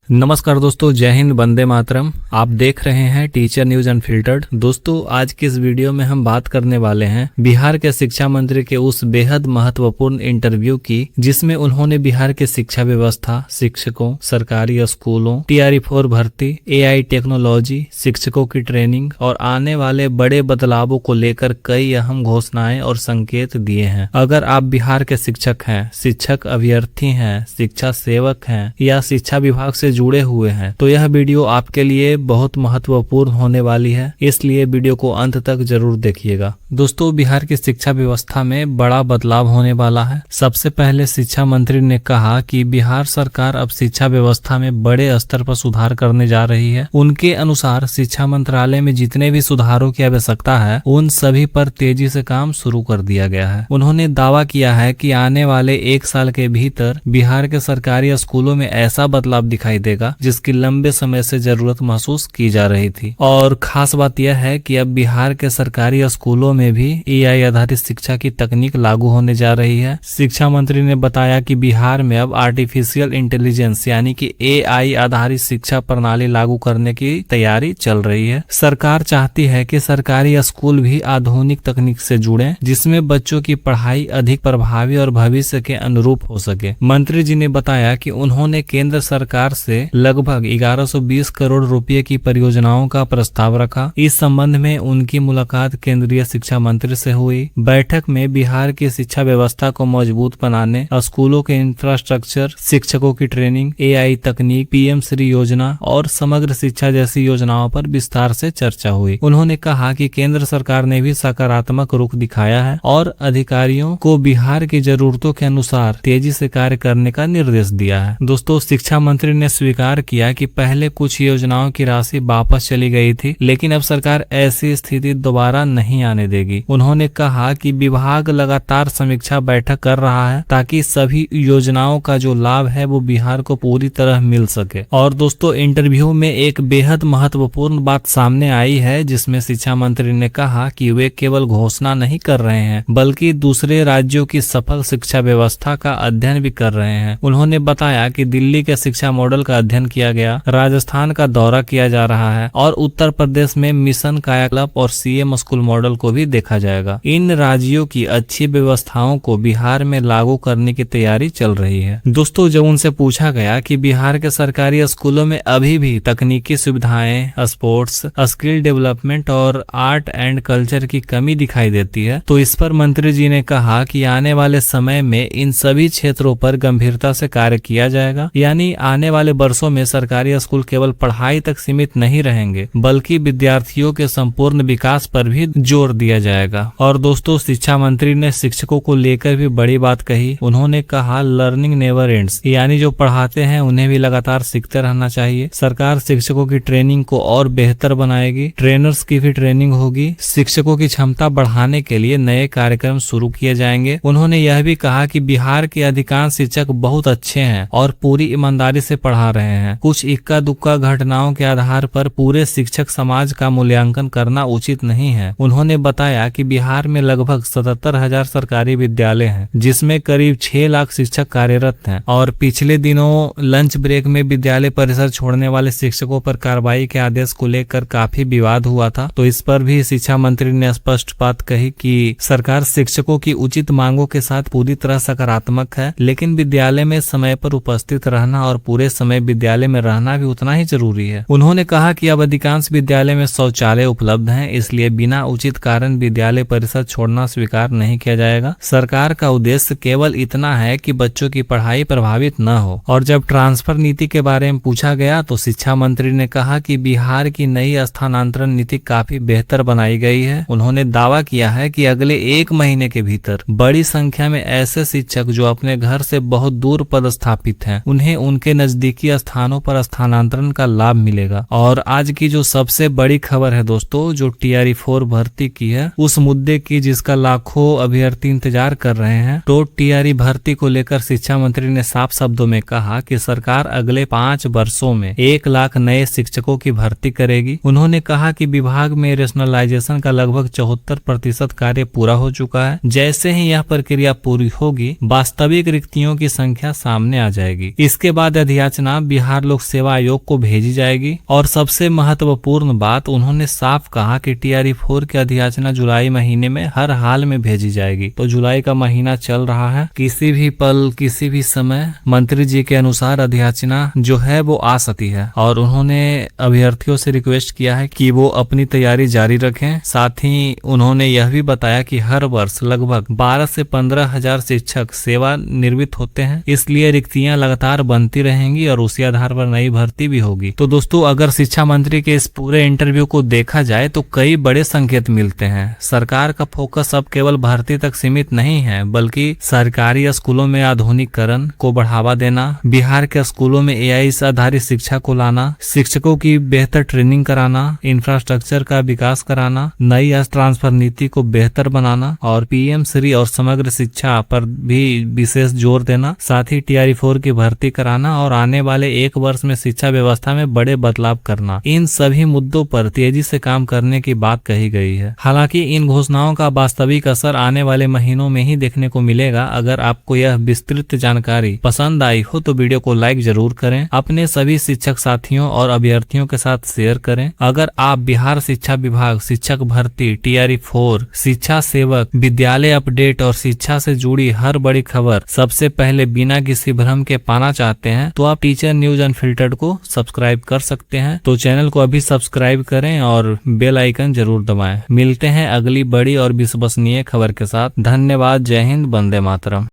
नमस्कार दोस्तों, जय हिंद, वंदे मातरम। आप देख रहे हैं टीचर न्यूज अनफिल्टर्ड। दोस्तों, आज की इस वीडियो में हम बात करने वाले हैं बिहार के शिक्षा मंत्री के उस बेहद महत्वपूर्ण इंटरव्यू की, जिसमें उन्होंने बिहार के शिक्षा व्यवस्था, शिक्षकों, सरकारी स्कूलों, TRE-4 भर्ती, AI टेक्नोलॉजी, शिक्षकों की ट्रेनिंग और आने वाले बड़े बदलावों को लेकर कई अहम घोषणाएं और संकेत दिए हैं। अगर आप बिहार के शिक्षक हैं, शिक्षक अभ्यर्थी हैं, शिक्षा सेवक हैं या शिक्षा विभाग से जुड़े हुए हैं तो यह वीडियो आपके लिए बहुत महत्वपूर्ण होने वाली है, इसलिए वीडियो को अंत तक जरूर देखिएगा। दोस्तों, बिहार की शिक्षा व्यवस्था में बड़ा बदलाव होने वाला है। सबसे पहले शिक्षा मंत्री ने कहा कि बिहार सरकार अब शिक्षा व्यवस्था में बड़े स्तर पर सुधार करने जा रही है। उनके अनुसार शिक्षा मंत्रालय में जितने भी सुधारों की आवश्यकता है उन सभी पर तेजी से काम शुरू कर दिया गया है। उन्होंने दावा किया है कि आने वाले 1 साल के भीतर बिहार के सरकारी स्कूलों में ऐसा बदलाव दिखाई देगा जिसकी लंबे समय से जरूरत महसूस की जा रही थी। और खास बात यह है कि अब बिहार के सरकारी स्कूलों में भी AI आधारित शिक्षा की तकनीक लागू होने जा रही है। शिक्षा मंत्री ने बताया कि बिहार में अब आर्टिफिशियल इंटेलिजेंस यानी कि AI आधारित शिक्षा प्रणाली लागू करने की तैयारी चल रही है। सरकार चाहती है कि सरकारी स्कूल भी आधुनिक तकनीक से जुड़े, जिसमें बच्चों की पढ़ाई अधिक प्रभावी और भविष्य के अनुरूप हो सके। मंत्री जी ने बताया कि उन्होंने केंद्र सरकार से लगभग 1120 करोड़ रुपए की परियोजनाओं का प्रस्ताव रखा। इस संबंध में उनकी मुलाकात केंद्रीय शिक्षा मंत्री से हुई। बैठक में बिहार की शिक्षा व्यवस्था को मजबूत बनाने, स्कूलों के इंफ्रास्ट्रक्चर, शिक्षकों की ट्रेनिंग, AI तकनीक, PM श्री योजना और समग्र शिक्षा जैसी योजनाओं पर विस्तार से चर्चा हुई। उन्होंने कहा कि केंद्र सरकार ने भी सकारात्मक रुख दिखाया है और अधिकारियों को बिहार की जरूरतों के अनुसार तेजी से कार्य करने का निर्देश दिया है। दोस्तों, शिक्षा मंत्री ने स्वीकार किया कि पहले कुछ योजनाओं की राशि वापस चली गई थी, लेकिन अब सरकार ऐसी स्थिति दोबारा नहीं आने देगी। उन्होंने कहा कि विभाग लगातार समीक्षा बैठक कर रहा है ताकि सभी योजनाओं का जो लाभ है वो बिहार को पूरी तरह मिल सके। और दोस्तों, इंटरव्यू में एक बेहद महत्वपूर्ण बात सामने आई है, जिसमें शिक्षा मंत्री ने कहा कि वे केवल घोषणा नहीं कर रहे हैं बल्कि दूसरे राज्यों की सफल शिक्षा व्यवस्था का अध्ययन भी कर रहे हैं। उन्होंने बताया कि दिल्ली के शिक्षा मॉडल का अध्ययन किया गया, राजस्थान का दौरा किया जा रहा है और उत्तर प्रदेश में मिशन कायाकल्प और CM स्कूल मॉडल को भी देखा जाएगा। इन राज्यों की अच्छी व्यवस्थाओं को बिहार में लागू करने की तैयारी चल रही है। दोस्तों, जब उनसे पूछा गया कि बिहार के सरकारी स्कूलों में अभी भी तकनीकी सुविधाएं, स्पोर्ट्स, स्किल डेवलपमेंट और आर्ट एंड कल्चर की कमी दिखाई देती है, तो इस पर मंत्री जी ने कहा कि आने वाले समय में इन सभी क्षेत्रों पर गंभीरता से कार्य किया जाएगा। यानी आने वाले वर्षों में सरकारी स्कूल केवल पढ़ाई तक सीमित नहीं रहेंगे बल्कि विद्यार्थियों के संपूर्ण विकास पर भी जोर दिया जाएगा। और दोस्तों, शिक्षा मंत्री ने शिक्षकों को लेकर भी बड़ी बात कही। उन्होंने कहा, लर्निंग नेवर एंड्स, यानी जो पढ़ाते हैं उन्हें भी लगातार सीखते रहना चाहिए। सरकार शिक्षकों की ट्रेनिंग को और बेहतर बनाएगी, ट्रेनर्स की भी ट्रेनिंग होगी, शिक्षकों की क्षमता बढ़ाने के लिए नए कार्यक्रम शुरू किए जाएंगे। उन्होंने यह भी कहा कि बिहार के अधिकांश शिक्षक बहुत अच्छे हैं और पूरी ईमानदारी से पढ़ा रहे हैं। कुछ इक्का दुक्का घटनाओं के आधार पर पूरे शिक्षक समाज का मूल्यांकन करना उचित नहीं है। उन्होंने बताया कि बिहार में लगभग 77,000 सरकारी विद्यालय हैं, जिसमें करीब 6 लाख शिक्षक कार्यरत हैं और पिछले दिनों लंच ब्रेक में विद्यालय परिसर छोड़ने वाले शिक्षकों पर कार्रवाई के आदेश को लेकर काफी विवाद हुआ था। तो इस पर भी शिक्षा मंत्री ने स्पष्ट बात कही कि सरकार शिक्षकों की उचित मांगों के साथ पूरी तरह सकारात्मक है, लेकिन विद्यालय में समय पर उपस्थित रहना और पूरे समय विद्यालय में रहना भी उतना ही जरूरी है। उन्होंने कहा कि अब अधिकांश विद्यालय में शौचालय उपलब्ध हैं, इसलिए बिना उचित कारण विद्यालय परिसर छोड़ना स्वीकार नहीं किया जाएगा। सरकार का उद्देश्य केवल इतना है कि बच्चों की पढ़ाई प्रभावित न हो। और जब ट्रांसफर नीति के बारे में पूछा गया तो शिक्षा मंत्री ने कहा कि बिहार की नई स्थानांतरण नीति काफी बेहतर बनाई गई है। उन्होंने दावा किया है कि अगले 1 महीने के भीतर बड़ी संख्या में ऐसे शिक्षक जो अपने घर से बहुत दूर पदस्थापित हैं, उन्हें उनके नजदीकी स्थानों पर स्थानांतरण का लाभ मिलेगा। और आज की जो सबसे बड़ी खबर है दोस्तों, जो TRE-4 भर्ती की है, उस मुद्दे की जिसका लाखों अभ्यर्थी इंतजार कर रहे हैं। तो TRE भर्ती को लेकर शिक्षा मंत्री ने साफ शब्दों में कहा कि सरकार अगले 5 वर्षों में 1 लाख नए शिक्षकों की भर्ती करेगी। उन्होंने कहा कि विभाग में रेशनलाइजेशन का लगभग 74% कार्य पूरा हो चुका है। जैसे ही यह प्रक्रिया पूरी होगी, वास्तविक रिक्तियों की संख्या सामने आ जाएगी। इसके बाद अधियाचना सूचना बिहार लोक सेवा आयोग को भेजी जाएगी। और सबसे महत्वपूर्ण बात, उन्होंने साफ कहा कि TRE 4 की अधियाचना जुलाई महीने में हर हाल में भेजी जाएगी। तो जुलाई का महीना चल रहा है, किसी भी पल किसी भी समय मंत्री जी के अनुसार अधियाचना जो है वो आ सकती है। और उन्होंने अभ्यर्थियों से रिक्वेस्ट किया है कि वो अपनी तैयारी जारी रखें। साथ ही उन्होंने यह भी बताया कि हर वर्ष लगभग 12 से 15 हजार शिक्षक सेवा निवृत्त होते हैं, इसलिए रिक्तियां लगातार बनती रहेंगी और उसी आधार पर नई भर्ती भी होगी। तो दोस्तों, अगर शिक्षा मंत्री के इस पूरे इंटरव्यू को देखा जाए तो कई बड़े संकेत मिलते हैं। सरकार का फोकस अब केवल भर्ती तक सीमित नहीं है, बल्कि सरकारी स्कूलों में आधुनिकीकरण को बढ़ावा देना, बिहार के स्कूलों में AI आधारित शिक्षा को लाना, शिक्षकों की बेहतर ट्रेनिंग कराना, इंफ्रास्ट्रक्चर का विकास कराना, नई ट्रांसफर नीति को बेहतर बनाना और PM श्री और समग्र शिक्षा पर भी विशेष जोर देना, साथ ही TRE 4 की भर्ती कराना और आने वाले 1 वर्ष में शिक्षा व्यवस्था में बड़े बदलाव करना। इन सभी मुद्दों पर तेजी से काम करने की बात कही गई है। हालांकि इन घोषणाओं का वास्तविक असर आने वाले महीनों में ही देखने को मिलेगा। अगर आपको यह विस्तृत जानकारी पसंद आई हो तो वीडियो को लाइक जरूर करें, अपने सभी शिक्षक साथियों और अभ्यर्थियों के साथ शेयर करें। अगर आप बिहार शिक्षा विभाग, शिक्षक भर्ती, TRE 4, शिक्षा सेवक, विद्यालय अपडेट और शिक्षा से जुड़ी हर बड़ी खबर सबसे पहले बिना किसी भ्रम के पाना चाहते हैं तो आप टीचर न्यूज अनफिल्टर्ड को सब्सक्राइब कर सकते हैं। तो चैनल को अभी सब्सक्राइब करें और बेल आइकन जरूर दबाएं। मिलते हैं अगली बड़ी और विश्वसनीय खबर के साथ। धन्यवाद। जय हिंद। वंदे मातरम।